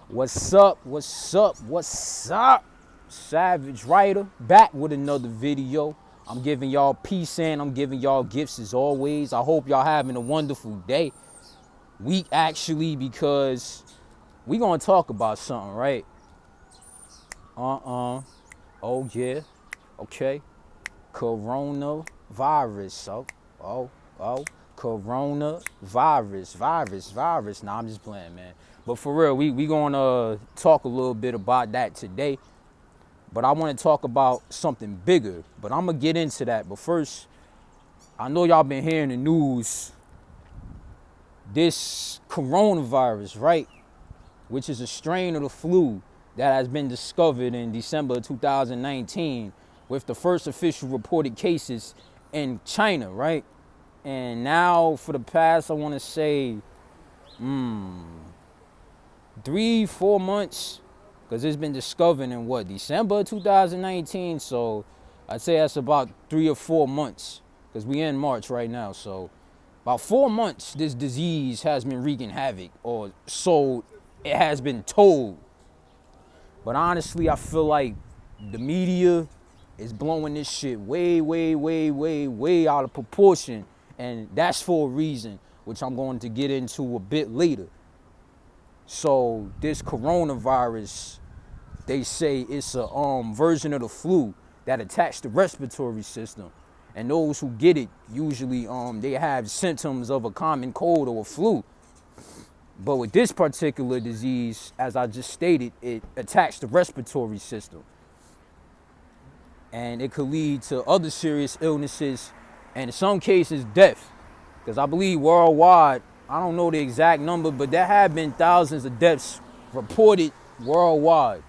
What's up? What's up? What's up? Savage Writer back with another video. I'm giving y'all peace and I'm giving y'all gifts as always. I hope y'all having a wonderful day. Week actually, because we gonna talk about something, right? Oh yeah. Okay. Coronavirus. Oh, oh. Coronavirus. Nah, I'm just playing, man. But for real, we gonna talk a little bit about that today. But I want to talk about something bigger. But I'm gonna get into that. But first, I know y'all been hearing the news. This coronavirus, right? Which is a strain of the flu that has been discovered in December 2019 with the first official reported cases in China, right? And now for the past, I want to say 3-4 months, because it's been discovered in what, December 2019. So I'd say that's about 3 or 4 months, because we in March right now. So about 4 months this disease has been wreaking havoc, or so it has been told. But honestly, I feel like the media is blowing this shit way out of proportion. And that's for a reason, which I'm going to get into a bit later. So this coronavirus, they say it's a version of the flu that attacks the respiratory system. And those who get it, usually they have symptoms of a common cold or a flu. But with this particular disease, as I just stated, it attacks the respiratory system. And it could lead to other serious illnesses, and in some cases, death. Because I believe worldwide, I don't know the exact number, but there have been thousands of deaths reported worldwide.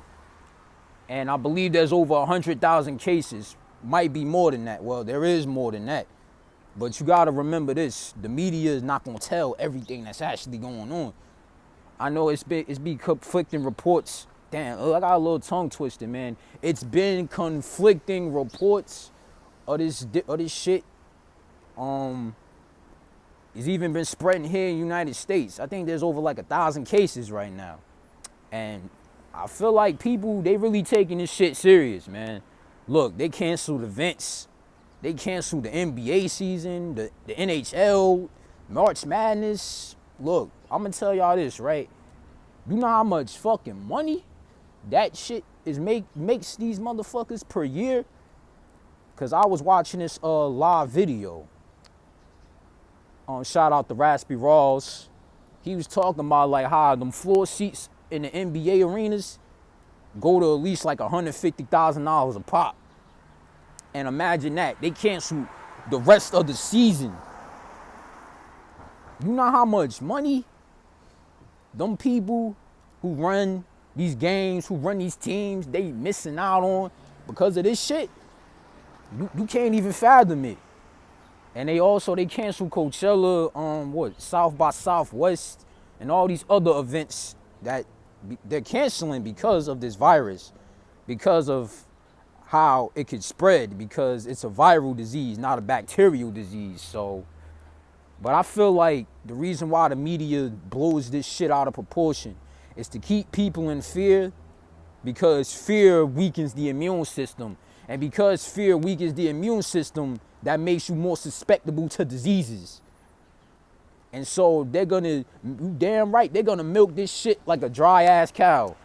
And I believe there's over 100,000 cases. Might be more than that. Well, there is more than that. But you gotta remember this: the media is not gonna tell everything that's actually going on. I know it's been conflicting reports. Damn, I got a little tongue twisted, man. It's been conflicting reports of this shit. It's even been spreading here in the United States. I think there's over like 1,000 cases right now, and I feel like people, they really taking this shit serious, man. Look, they canceled events. They canceled the NBA season, the NHL, March Madness. Look, I'm gonna tell y'all this, right? You know how much fucking money that shit is makes these motherfuckers per year? Cause I was watching this live video. Shout out to Raspy Rawls. He was talking about like how them floor seats in the NBA arenas go to at least like $150,000 a pop. And imagine that, they cancel the rest of the season. You know how much money them people who run these games, who run these teams, they missing out on because of this shit? You can't even fathom it. And they canceled Coachella, South by Southwest, and all these other events that they're canceling because of this virus, because of how it could spread, because it's a viral disease, not a bacterial disease. So, but I feel like the reason why the media blows this shit out of proportion is to keep people in fear, because fear weakens the immune system. And because fear weakens the immune system, that makes you more susceptible to diseases. And so damn right, they're gonna milk this shit like a dry ass cow.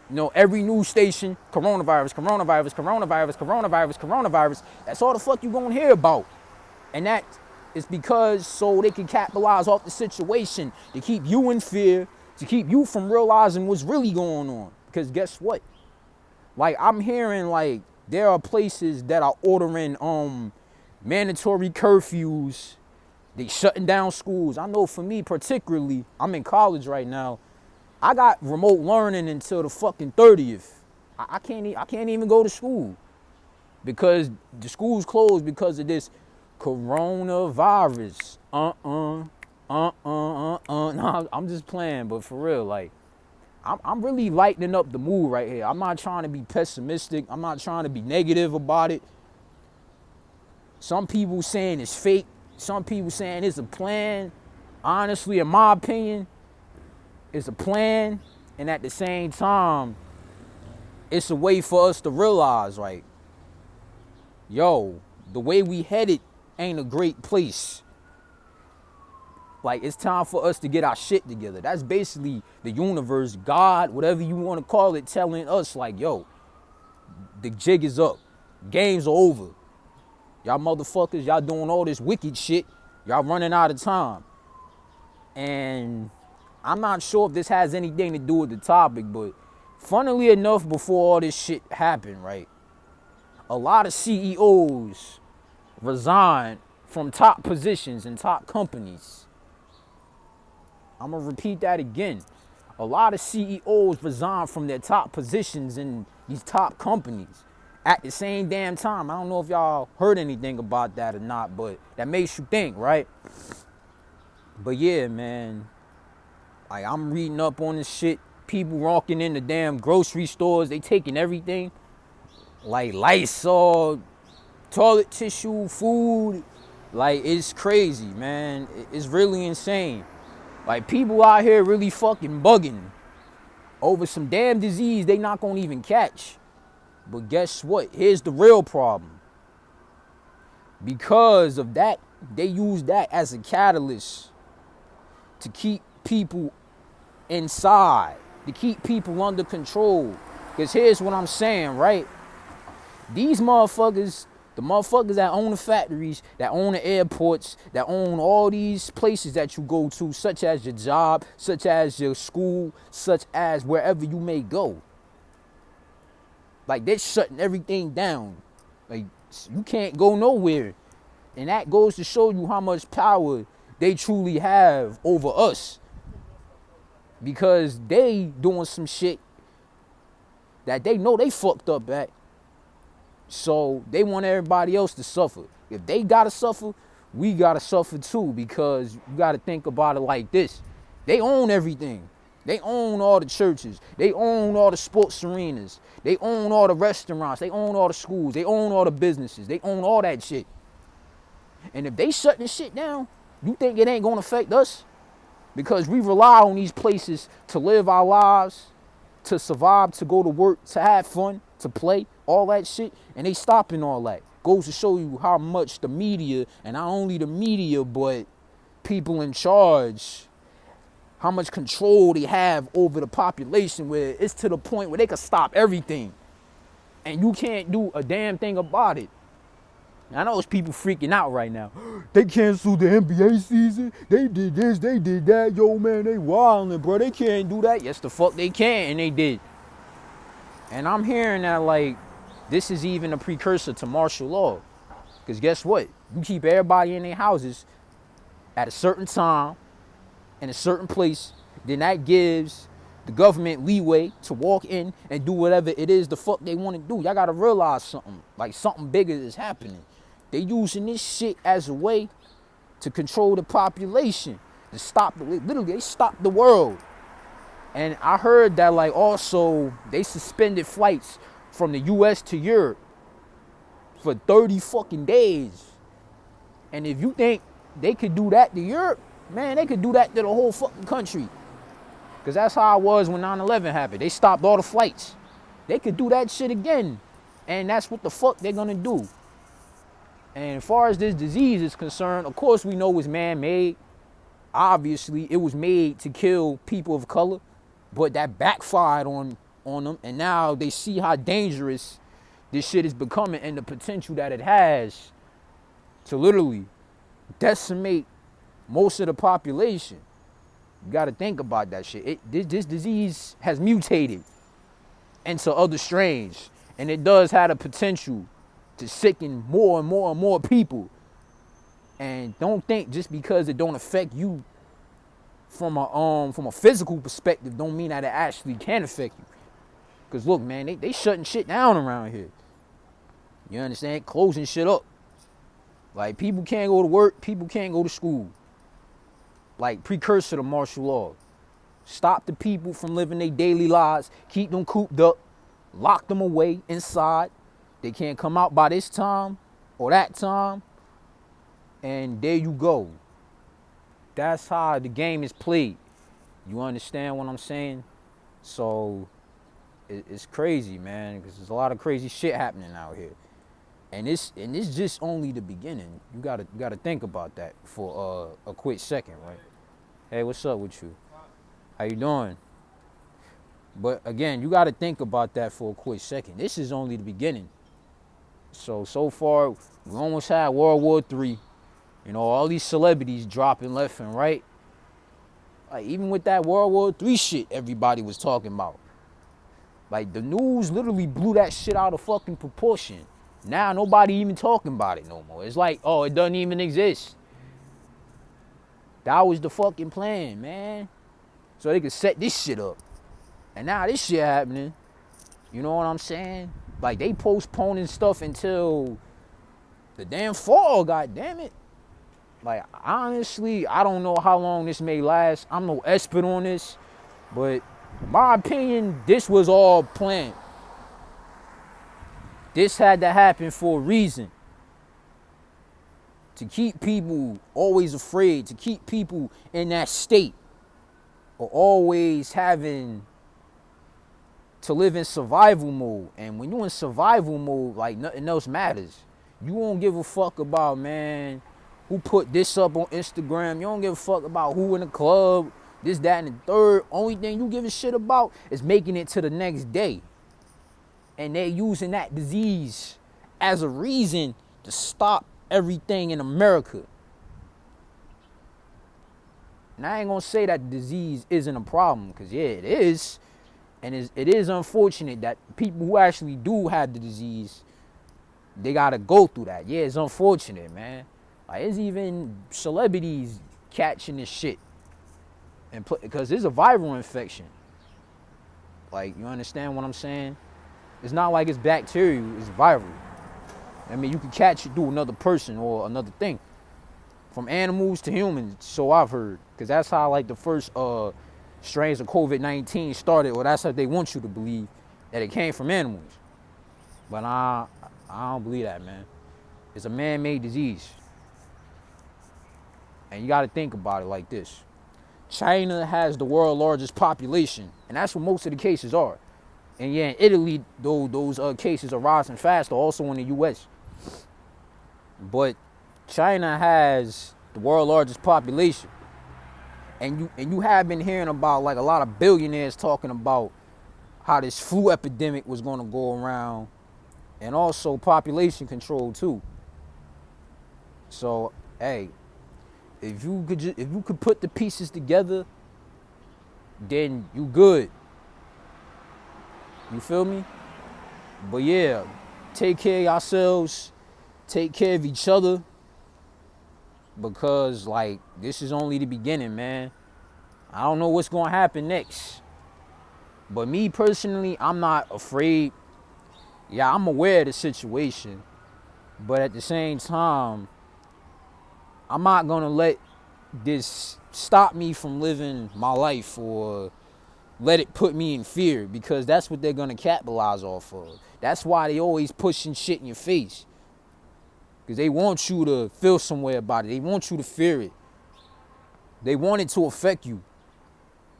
You know, every news station, coronavirus. That's all the fuck you gonna hear about. And that is because so they can capitalize off the situation, to keep you in fear, to keep you from realizing what's really going on. Because guess what? Like, I'm hearing like there are places that are ordering mandatory curfews. They shutting down schools. I know for me particularly, I'm in college right now. I got remote learning until the fucking 30th. I can't even go to school because the school's closed because of this coronavirus. No, I'm just playing, but for real, like, I'm really lightening up the mood right here. I'm not trying to be pessimistic. I'm not trying to be negative about it. Some people saying it's fake. Some people saying it's a plan. Honestly, in my opinion, it's a plan. And at the same time, it's a way for us to realize, like, yo, the way we headed ain't a great place. Like, it's time for us to get our shit together. That's basically the universe, God, whatever you want to call it, telling us, like, yo, the jig is up. Game's over. Y'all motherfuckers, y'all doing all this wicked shit. Y'all running out of time. And I'm not sure if this has anything to do with the topic, but funnily enough, before all this shit happened, right, a lot of CEOs resigned from top positions in top companies. I'm going to repeat that again. A lot of CEOs resign from their top positions in these top companies at the same damn time. I don't know if y'all heard anything about that or not, but that makes you think, right? But yeah, man, like, I'm reading up on this shit. People walking in the damn grocery stores, they taking everything. Like Lysol, toilet tissue, food. Like, it's crazy, man. It's really insane. Like, people out here really fucking bugging over some damn disease they not gonna even catch. But guess what? Here's the real problem. Because of that, they use that as a catalyst to keep people inside, to keep people under control. Because here's what I'm saying, right? These motherfuckers, the motherfuckers that own the factories, that own the airports, that own all these places that you go to, such as your job, such as your school, such as wherever you may go. Like, they're shutting everything down. Like, you can't go nowhere. And that goes to show you how much power they truly have over us. Because they doing some shit that they know they fucked up at. So they want everybody else to suffer. If they gotta suffer, we gotta suffer too, because you gotta think about it like this. They own everything. They own all the churches. They own all the sports arenas. They own all the restaurants. They own all the schools. They own all the businesses. They own all that shit. And if they shut this shit down, you think it ain't gonna affect us? Because we rely on these places to live our lives, to survive, to go to work, to have fun, to play, all that shit. And they stopping all that. Goes to show you how much the media, and not only the media, but people in charge, how much control they have over the population, where it's to the point where they can stop everything. And you can't do a damn thing about it. I know it's people freaking out right now. They canceled the NBA season. They did this, they did that. Yo, man, they wildin', bro. They can't do that. Yes, the fuck they can, and they did. And I'm hearing that, like, this is even a precursor to martial law. Because guess what? You keep everybody in their houses at a certain time, in a certain place, then that gives the government leeway to walk in and do whatever it is the fuck they want to do. Y'all gotta realize something. Like, something bigger is happening. They using this shit as a way to control the population, to stop, literally, they stopped the world. And I heard that, like, also, they suspended flights from the US to Europe for 30 fucking days. And if you think they could do that to Europe, man, they could do that to the whole fucking country. Because that's how it was when 9/11 happened. They stopped all the flights. They could do that shit again. And that's what the fuck they're gonna do. And as far as this disease is concerned, of course we know it's man-made. Obviously, it was made to kill people of color. But that backfired on them. And now they see how dangerous this shit is becoming and the potential that it has to literally decimate most of the population. You got to think about that shit. This disease has mutated into other strains, and it does have the potential to sicken more and more and more people. And don't think just because it don't affect you from a physical perspective don't mean that it actually can affect you. Because look, man, they shutting shit down around here. You understand? Closing shit up. Like, people can't go to work, people can't go to school. Like, precursor to martial law. Stop the people from living their daily lives, keep them cooped up, lock them away inside. They can't come out by this time or that time. And there you go. That's how the game is played. You understand what I'm saying? So it's crazy, man, because there's a lot of crazy shit happening out here. And it's just only the beginning. You gotta think about that for a quick second, right? Hey, what's up with you? How you doing? But again, you gotta think about that for a quick second. This is only the beginning. So far, we almost had World War III. You know, all these celebrities dropping left and right. Like, even with that World War III shit everybody was talking about. Like, the news literally blew that shit out of fucking proportion. Now nobody even talking about it no more. It's like, oh, it doesn't even exist. That was the fucking plan, man. So they could set this shit up. And now this shit happening. You know what I'm saying? Like, they postponing stuff until the damn fall, goddamn it. Like, honestly, I don't know how long this may last. I'm no expert on this. But in my opinion, this was all planned. This had to happen for a reason. To keep people always afraid, to keep people in that state, or always having to live in survival mode. And when you're in survival mode, like, nothing else matters. You won't give a fuck about, man, who put this up on Instagram. You don't give a fuck about who in the club, this, that, and the third. Only thing you give a shit about is making it to the next day. And they're using that disease as a reason to stop everything in America. And I ain't gonna say that the disease isn't a problem, because yeah, it is. And it is unfortunate that people who actually do have the disease, they gotta go through that. Yeah, it's unfortunate, man. Like, it's even celebrities catching this shit, and because it's a viral infection. Like, you understand what I'm saying? It's not like it's bacterial, it's viral. I mean, you can catch it through another person or another thing. From animals to humans, so I've heard. Because that's how, like, the first strains of COVID-19 started, or that's how they want you to believe, that it came from animals. But I don't believe that, man. It's a man-made disease. And you got to think about it like this. China has the world's largest population, and that's what most of the cases are. And yeah, in Italy, though, those cases are rising faster, also in the U.S. But China has the world's largest population. And you have been hearing about, like, a lot of billionaires talking about how this flu epidemic was going to go around, and also population control too. So, hey, if you could put the pieces together, then you good. You feel me? But yeah, take care of yourselves, take care of each other, because, like, this is only the beginning, man. I don't know what's gonna happen next. But me personally, I'm not afraid. Yeah, I'm aware of the situation. But at the same time, I'm not gonna let this stop me from living my life, or let it put me in fear, because that's what they're gonna capitalize off of. That's why they always pushing shit in your face. Because they want you to feel some way about it. They want you to fear it. They want it to affect you.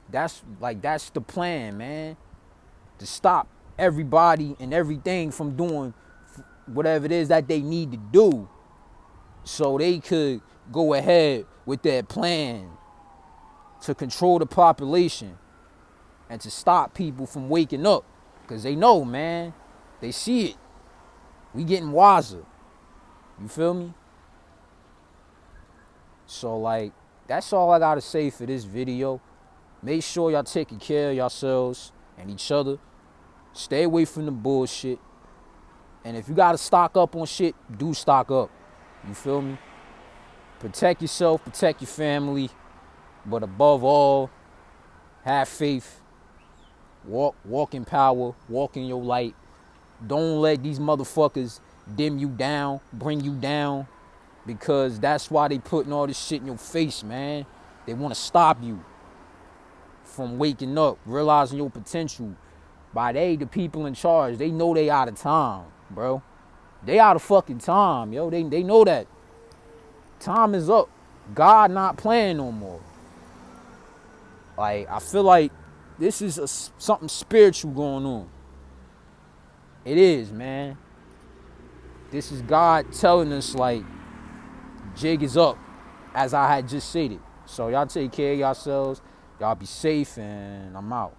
That's the plan, man. To stop everybody and everything from doing whatever it is that they need to do, so they could go ahead with their plan to control the population and to stop people from waking up. Because they know, man. They see it. We getting wiser. You feel me? So, like, that's all I gotta say for this video. Make sure y'all taking care of yourselves and each other. Stay away from the bullshit. And if you gotta stock up on shit, do stock up. You feel me? Protect yourself, protect your family. But above all, have faith. Walk in power, walk in your light. Don't let these motherfuckers dim you down, bring you down. Because that's why they putting all this shit in your face, man. They want to stop you from waking up, realizing your potential. By the people in charge, they know they out of time, bro. They out of fucking time, yo. They know that. Time is up. God not playing no more. Like, I feel like something spiritual going on. It is, man. This is God telling us, like, jig is up, as I had just stated. So y'all take care of yourselves. Y'all be safe, and I'm out.